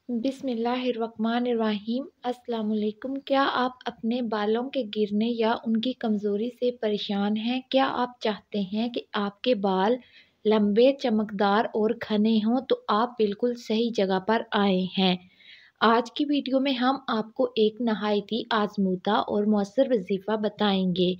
बिस्मिल्लाहिर्रहमानिर्रहीम। अस्सलाम वालेकुम। क्या आप अपने बालों के गिरने या उनकी कमज़ोरी से परेशान हैं? क्या आप चाहते हैं कि आपके बाल लंबे, चमकदार और घने हों? तो आप बिल्कुल सही जगह पर आए हैं। आज की वीडियो में हम आपको एक नहायत ही आज़मूदा और मौसर वजीफ़ा बताएंगे,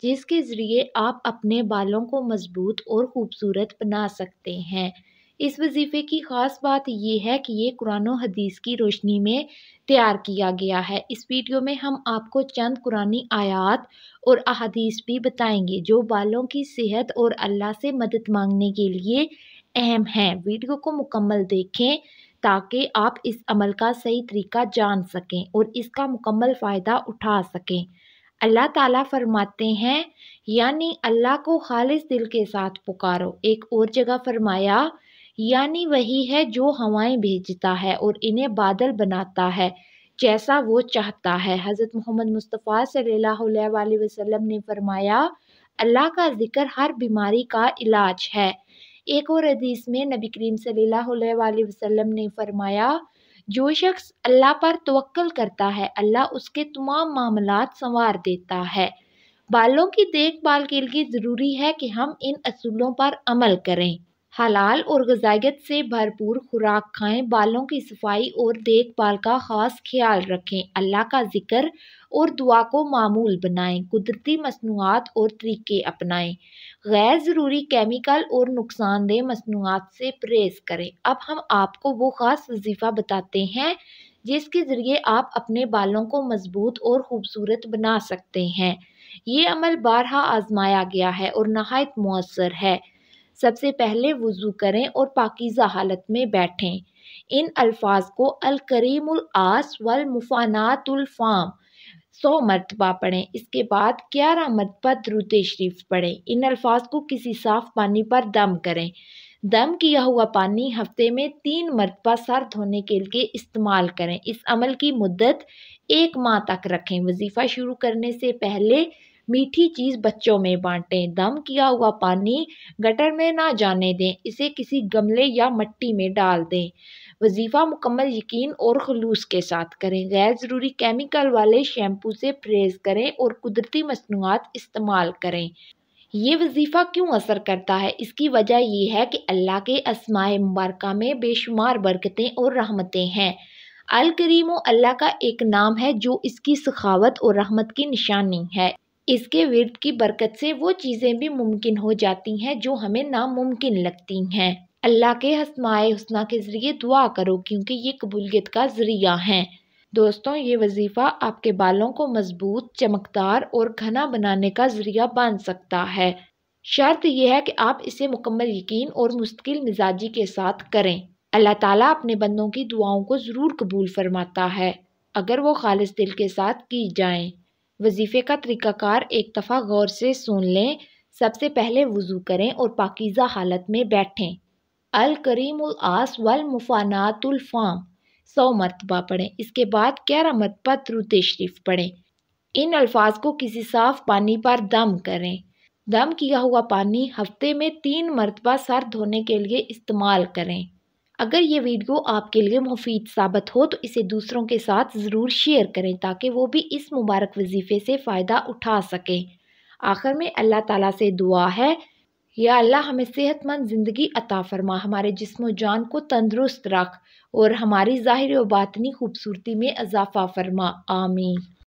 जिसके ज़रिए आप अपने बालों को मज़बूत और ख़ूबसूरत बना सकते हैं। इस वजीफ़े की ख़ास बात ये है कि ये कुरान और हदीस की रोशनी में तैयार किया गया है। इस वीडियो में हम आपको चंद कुरानी आयात और अहादीस भी बताएंगे, जो बालों की सेहत और अल्लाह से मदद मांगने के लिए अहम हैं। वीडियो को मुकम्मल देखें ताकि आप इस अमल का सही तरीका जान सकें और इसका मुकम्मल फ़ायदा उठा सकें। अल्लाह ताला फरमाते हैं, यानी अल्लाह को खालिस दिल के साथ पुकारो। एक और जगह फरमाया, यानी वही है जो हवाएं भेजता है और इन्हें बादल बनाता है जैसा वो चाहता है। हज़रत मोहम्मद मुस्तफ़ा सल्लल्लाहु अलैहि वसल्लम ने फरमाया, अल्लाह का जिक्र हर बीमारी का इलाज है। एक और हदीस में नबी करीम सल्लल्लाहु अलैहि वसल्लम ने फरमाया, जो शख्स अल्लाह पर तवक्कल करता है, अल्लाह उसके तमाम मामलात संवार देता है। बालों की देखभाल के लिए ज़रूरी है कि हम इन असूलों पर अमल करें। हलाल और ग़िज़ाइयत से भरपूर खुराक खाएं, बालों की सफाई और देखभाल का ख़ास ख्याल रखें, अल्लाह का जिक्र और दुआ को मामूल बनाएं, कुदरती मसनूआत और तरीके अपनाएं, गैर ज़रूरी केमिकल और नुकसानदेह मसनूआत से परहेज़ करें। अब हम आपको वो ख़ास वजीफ़ा बताते हैं जिसके ज़रिए आप अपने बालों को मज़बूत और ख़ूबसूरत बना सकते हैं। ये अमल बारहा आजमाया गया है और नहायत मौसर है। सबसे पहले वुज़ू करें और पाकीज़ा हालत में बैठें। इन अल्फाज को अल करीमुल आस वल मुफ़ानातुल फ़ाम 100 मरतबा पढ़ें। इसके बाद 11 मरतबा दुरूद शरीफ पढ़ें। इन अल्फाज को किसी साफ़ पानी पर दम करें। दम किया हुआ पानी हफ्ते में 3 मरतबा सर धोने के लिए इस्तेमाल करें। इस अमल की मुद्दत 1 माह तक रखें। वजीफ़ा शुरू करने से पहले मीठी चीज़ बच्चों में बांटें। दम किया हुआ पानी गटर में ना जाने दें, इसे किसी गमले या मिट्टी में डाल दें। वजीफ़ा मुकम्मल यकीन और खुलूस के साथ करें। गैर ज़रूरी केमिकल वाले शैम्पू से परहेज़ करें और कुदरती मसनूआत इस्तेमाल करें। ये वजीफ़ा क्यों असर करता है? इसकी वजह यह है कि अल्लाह के अस्माए मुबारका में बेशुमार बरकतें और रहमतें हैं। अल करीम अल्लाह का एक नाम है जो इसकी सखावत और रहमत की निशानी है। इसके विर्द की बरकत से वो चीज़ें भी मुमकिन हो जाती हैं जो हमें नामुमकिन लगती हैं। अल्लाह के अस्माए हुस्ना के ज़रिए दुआ करो, क्योंकि ये कबूलियत का ज़रिया हैं। दोस्तों, ये वजीफ़ा आपके बालों को मज़बूत, चमकदार और घना बनाने का ज़रिया बन सकता है। शर्त यह है कि आप इसे मुकम्मल यकीन और मुस्तकिल मिजाजी के साथ करें। अल्लाह ताला अपने बंदों की दुआओं को ज़रूर कबूल फरमाता है, अगर वो खालिस दिल के साथ की जाएं। वजीफ़े का तरीक़ाकार एक दफ़ा गौर से सुन लें। सबसे पहले वुज़ू करें और पाकीज़ा हालत में बैठें। अल करीमुल आस वल मुफ़ानातुल फ़ाम 100 मरतबा पढ़ें। इसके बाद 11 मरतबा दुरूद शरीफ पढ़ें। इन अल्फाज को किसी साफ़ पानी पर दम करें। दम किया हुआ पानी हफ्ते में 3 मरतबा सर धोने के लिए इस्तेमाल करें। अगर ये वीडियो आपके लिए मुफीद साबित हो तो इसे दूसरों के साथ ज़रूर शेयर करें, ताकि वो भी इस मुबारक वजीफ़े से फ़ायदा उठा सकें। आखिर में अल्लाह ताला से दुआ है, या अल्लाह हमें सेहतमंद ज़िंदगी अता फरमा, हमारे जिस्म जान को तंदुरुस्त रख और हमारी ज़ाहिर व बातिनी खूबसूरती में इजाफ़ा फरमा। आमीन।